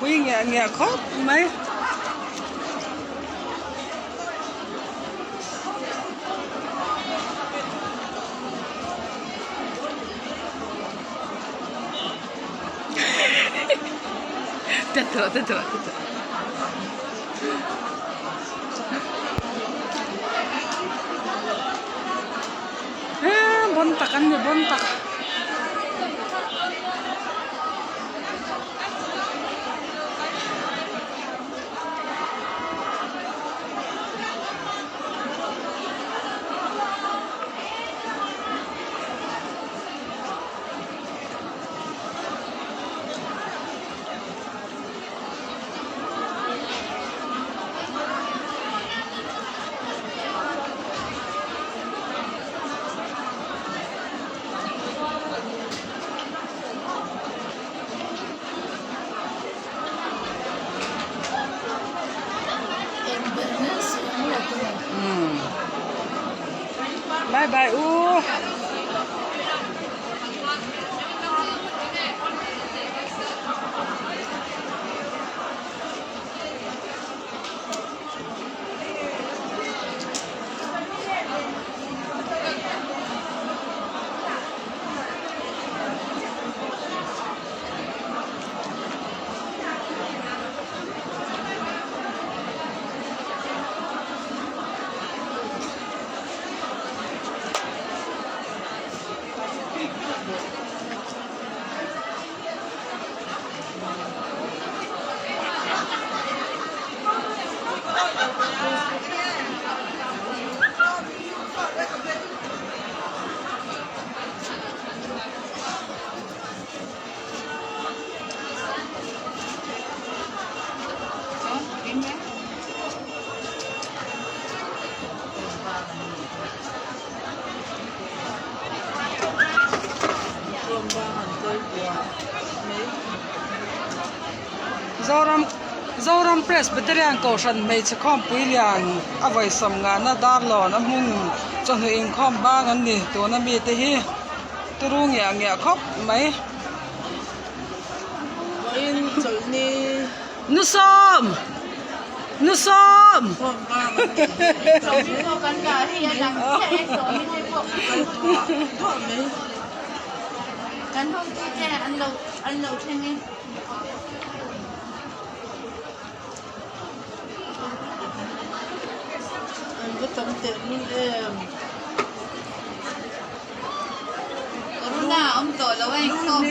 quý nghe khóc mấy Tetap. Bontakan ya bontak. Bye bye. Zoram Presbyterian Caution made a compillion away some Gana Darlon, a moon, John in com bang and the Dona meet the here. To room yang ya cop, may Nusam! Tấm tiền luôn em. Corona ông tội là anh không